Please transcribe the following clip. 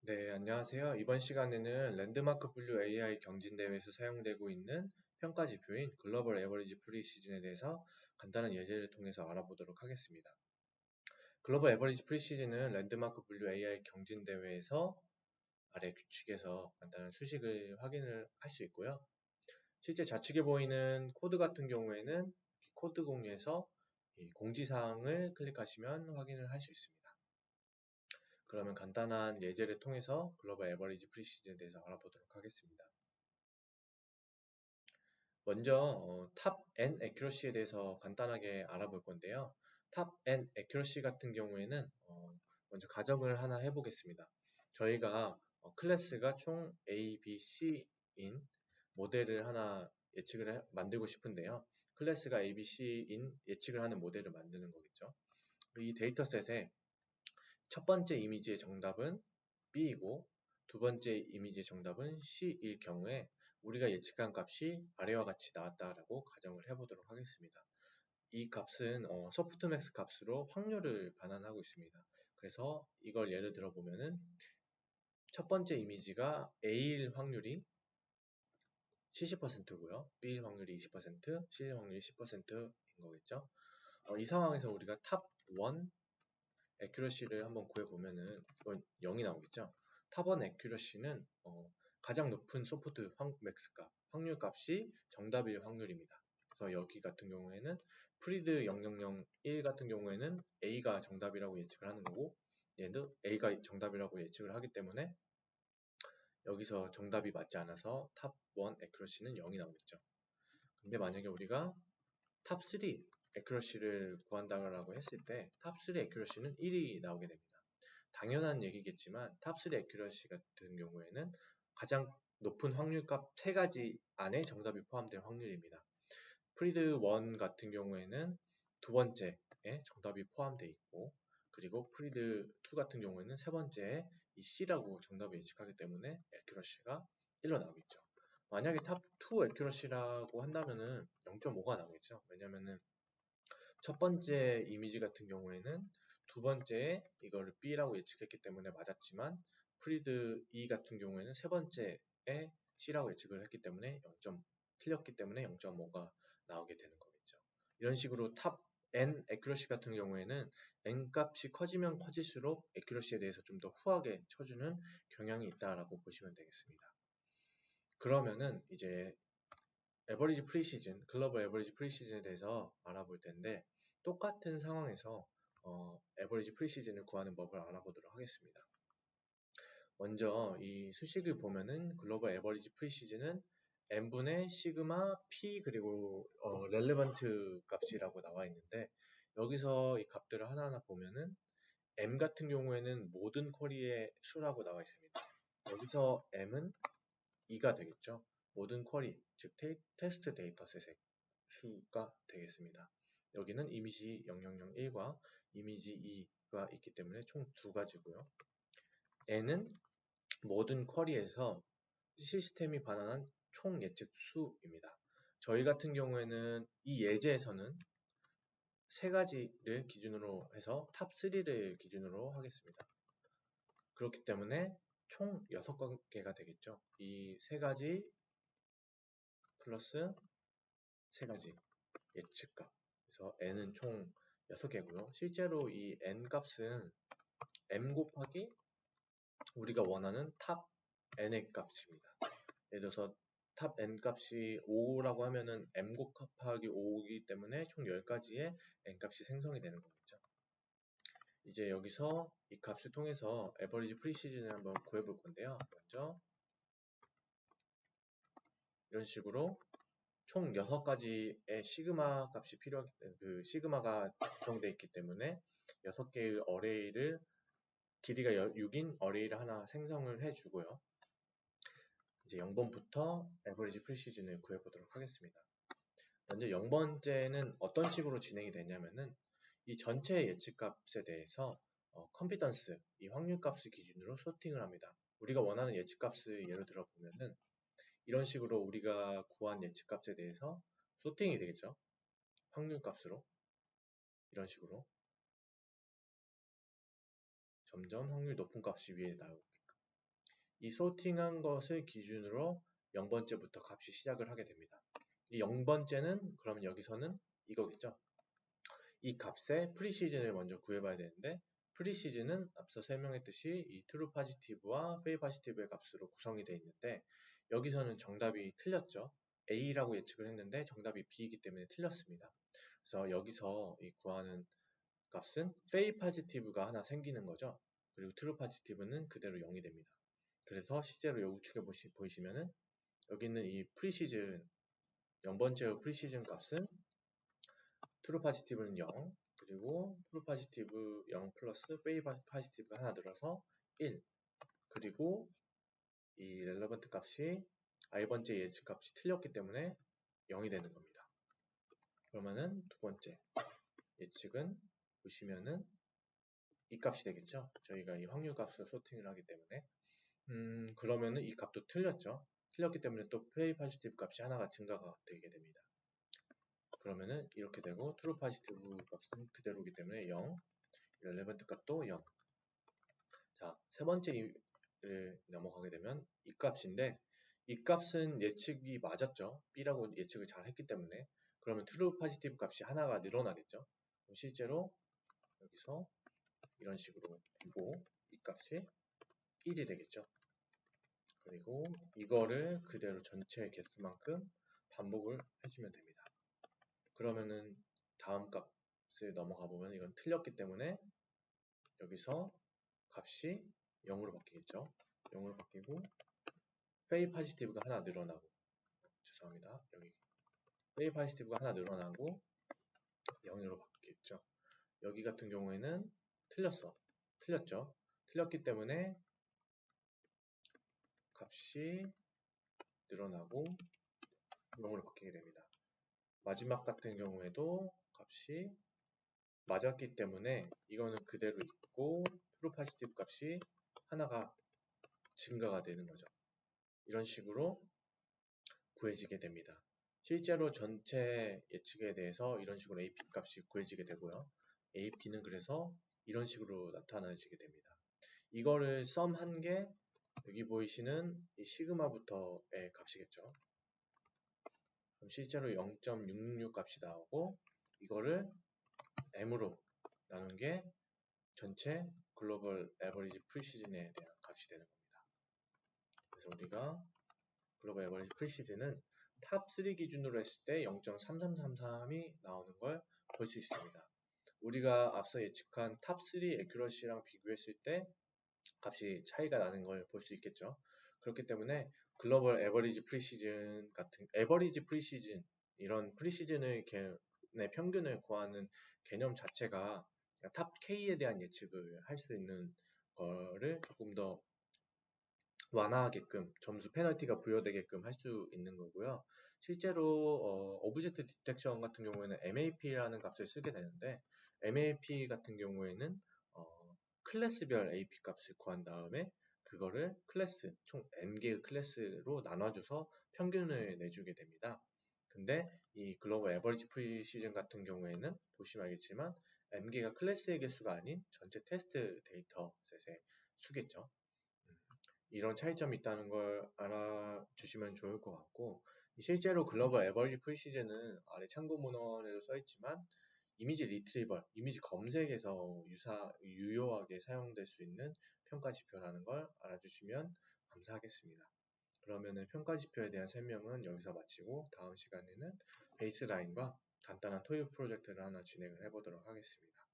네, 안녕하세요. 이번 시간에는 랜드마크 분류 AI 경진대회에서 사용되고 있는 평가 지표인 글로벌 에버리지 프리시즌에 대해서 간단한 예제를 통해서 알아보도록 하겠습니다. 글로벌 에버리지 프리시즌은 랜드마크 분류 AI 경진대회에서 아래 규칙에서 간단한 수식을 확인을 할 수 있고요. 실제 좌측에 보이는 코드 같은 경우에는 코드 공유에서 이 공지사항을 클릭하시면 확인을 할 수 있습니다. 그러면 간단한 예제를 통해서 글로벌 에버리지 프리시즌에 대해서 알아보도록 하겠습니다. 먼저 탑 N 애큐러시에 대해서 간단하게 알아볼 건데요. 탑 N 애큐러시 같은 경우에는 먼저 가정을 하나 해보겠습니다. 저희가 클래스가 총 A, B, C인 모델을 하나 만들고 싶은데요. 클래스가 A, B, C인 예측을 하는 모델을 만드는 거겠죠. 이 데이터셋에 첫 번째 이미지의 정답은 B이고 두 번째 이미지의 정답은 C일 경우에 우리가 예측한 값이 아래와 같이 나왔다라고 가정을 해보도록 하겠습니다. 이 값은 소프트맥스 값으로 확률을 반환하고 있습니다. 그래서 이걸 예를 들어 보면은 첫 번째 이미지가 A일 확률이 70%고요. B일 확률이 20%, C일 확률이 10%인 거겠죠. 이 상황에서 우리가 탑 1 애큐러시를 한번 구해보면은 이건 0이 나오겠죠. 탑1 애큐러시는 가장 높은 소프트 맥스 값, 확률 값이 정답일 확률입니다. 그래서 여기 같은 경우에는 프리드 0001 같은 경우에는 A가 정답이라고 예측을 하는 거고 얘도 A가 정답이라고 예측을 하기 때문에 여기서 정답이 맞지 않아서 탑1 애큐러시는 0이 나오겠죠. 근데 만약에 우리가 탑3 애큐러시를 구한다고 했을 때 탑3 애큐러시는 1이 나오게 됩니다. 당연한 얘기겠지만 탑3 애큐러시 같은 경우에는 가장 높은 확률값 3가지 안에 정답이 포함된 확률입니다. 프리드 1 같은 경우에는 두 번째에 정답이 포함되어 있고 그리고 프리드 2 같은 경우에는 세 번째에 이 C라고 정답을 예측하기 때문에 애큐러시가 1로 나오겠죠. 만약에 탑2 애큐러시라고 한다면은 0.5가 나오겠죠. 왜냐면은 첫 번째 이미지 같은 경우에는 두 번째에 이거를 B라고 예측했기 때문에 맞았지만 프리드 2 같은 경우에는 세 번째에 C라고 예측을 했기 때문에 0. 틀렸기 때문에 0.5가 나오게 되는 거겠죠. 이런 식으로 탑 N 애큐러시 같은 경우에는 N 값이 커지면 커질수록 애큐러시에 대해서 좀 더 후하게 쳐주는 경향이 있다라고 보시면 되겠습니다. 그러면은 이제 에버리지 프리시즌, 글로벌 에버리지 프리시즌에 대해서 알아볼 텐데 똑같은 상황에서 에버리지 프리시즌을 구하는 법을 알아보도록 하겠습니다. 먼저 이 수식을 보면은 글로벌 에버리지 프리시즌은 n분의 시그마 p 그리고 렐레번트 값이라고 나와 있는데 여기서 이 값들을 하나하나 보면은 m 같은 경우에는 모든 쿼리의 수라고 나와 있습니다. 여기서 m은 2가 되겠죠. 모든 쿼리, 즉 테스트 데이터셋의 수가 되겠습니다. 여기는 이미지 0001과 이미지 2가 있기 때문에 총 두 가지고요. n은 모든 쿼리에서 시스템이 반환한 총 예측 수입니다. 저희 같은 경우에는 이 예제에서는 세 가지를 기준으로 해서 탑3를 기준으로 하겠습니다. 그렇기 때문에 총 6개가 되겠죠. 이 세 가지 플러스 세 가지 예측값. 그래서 n은 총 6개고요. 실제로 이 n 값은 m 곱하기 우리가 원하는 탑 n의 값입니다. 예를 들어서 탑 n 값이 5라고 하면은 m 곱하기 5이기 때문에 총 10가지의 n 값이 생성이 되는 거겠죠. 이제 여기서 이 값을 통해서 에버리지 프리시즌을 한번 구해볼 건데요. 먼저 이런 식으로 총 6가지의 시그마 값이 그 시그마가 구성되어 있기 때문에 6개의 어레이를 길이가 6인 어레이를 하나 생성을 해주고요. 이제 0번부터 에버리지 프리시즌을 구해보도록 하겠습니다. 먼저 0번째는 어떤 식으로 진행이 되냐면은 이 전체 예측값에 대해서 컨피던스, 이 확률값을 기준으로 소팅을 합니다. 우리가 원하는 예측값을 예를 들어 보면은 이런 식으로 우리가 구한 예측값에 대해서 소팅이 되겠죠. 확률값으로 이런 식으로 점점 확률 높은 값이 위에 나오게끔 이 소팅한 것을 기준으로 0번째부터 값이 시작을 하게 됩니다. 이 0번째는 그러면 여기서는 이거겠죠. 이 값의 프리시즌을 먼저 구해봐야 되는데 프리시즌은 앞서 설명했듯이 이 true positive와 fail positive의 값으로 구성이 되어 있는데 여기서는 정답이 틀렸죠. A라고 예측을 했는데 정답이 B이기 때문에 틀렸습니다. 그래서 여기서 이 구하는 값은 fail positive가 하나 생기는 거죠. 그리고 true positive는 그대로 0이 됩니다. 그래서 실제로 이 우측에 보시면은 여기 있는 이 프리시즌 0번째 프리시즌 값은 true positive는 0 그리고 true positive 0 플러스 fail positive가 하나 늘어서 1 그리고 이 relevant 값이 i번째 예측 값이 틀렸기 때문에 0이 되는 겁니다. 그러면은 두 번째 예측은 보시면은 이 값이 되겠죠. 저희가 이 확률 값을 소팅을 하기 때문에 그러면은 이 값도 틀렸죠. 틀렸기 때문에 또 fail positive 값이 하나가 증가가 되게 됩니다. 그러면은 이렇게 되고 true positive 값은 그대로이기 때문에 0 relevant 값도 0. 자, 세 번째를 넘어가게 되면 이 값인데 이 값은 예측이 맞았죠. B라고 예측을 잘 했기 때문에 그러면 true positive 값이 하나가 늘어나겠죠. 실제로 여기서 이런 식으로 두고 이 값이 1이 되겠죠. 그리고 이거를 그대로 전체 개수만큼 반복을 해주면 됩니다. 그러면은 다음 값을 넘어가 보면 이건 틀렸기 때문에 여기서 값이 0으로 바뀌겠죠. 0으로 바뀌고 fail positive가 하나 늘어나고 죄송합니다. 여기 fail positive가 하나 늘어나고 0으로 바뀌겠죠. 여기 같은 경우에는 틀렸죠. 틀렸기 때문에 값이 늘어나고 0으로 바뀌게 됩니다. 마지막 같은 경우에도 값이 맞았기 때문에 이거는 그대로 있고 true positive 값이 하나가 증가가 되는 거죠. 이런 식으로 구해지게 됩니다. 실제로 전체 예측에 대해서 이런 식으로 AP 값이 구해지게 되고요. AP는 그래서 이런 식으로 나타나지게 됩니다. 이거를 썸한 게 여기 보이시는 이 시그마부터의 값이겠죠. 그럼 실제로 0.666 값이 나오고 이거를 M으로 나눈 게 전체 글로벌 에버리지 프리시즌에 대한 값이 되는 겁니다. 그래서 우리가 글로벌 에버리지 프리시즌은 탑 3 기준으로 했을 때 0.3333이 나오는 걸 볼 수 있습니다. 우리가 앞서 예측한 탑 3 애큐러시랑 비교했을 때 값이 차이가 나는 걸 볼 수 있겠죠. 그렇기 때문에 글로벌 에버리지 프리시즌 같은 에버리지 프리시즌 이런 프리시즌의 평균을 구하는 개념 자체가 탑 K에 대한 예측을 할 수 있는 거를 조금 더 완화하게끔 점수 페널티가 부여되게끔 할 수 있는 거고요. 실제로 오브젝트 디텍션 같은 경우에는 MAP라는 값을 쓰게 되는데 MAP 같은 경우에는 클래스별 AP 값을 구한 다음에 그거를 클래스 총 N개의 클래스로 나눠줘서 평균을 내주게 됩니다. 근데 이 글로벌 에버리지 프리시즌 같은 경우에는 보시면 알겠지만 M개가 클래스의 개수가 아닌 전체 테스트 데이터셋의 수겠죠. 이런 차이점이 있다는 걸 알아주시면 좋을 것 같고 실제로 글로벌 에버리지 프리시즌은 아래 참고 문헌에도 써있지만 이미지 리트리벌, 이미지 검색에서 유효하게 사용될 수 있는 평가 지표라는 걸 알아주시면 감사하겠습니다. 그러면은 평가 지표에 대한 설명은 여기서 마치고 다음 시간에는 베이스라인과 간단한 토익 프로젝트를 하나 진행을 해보도록 하겠습니다.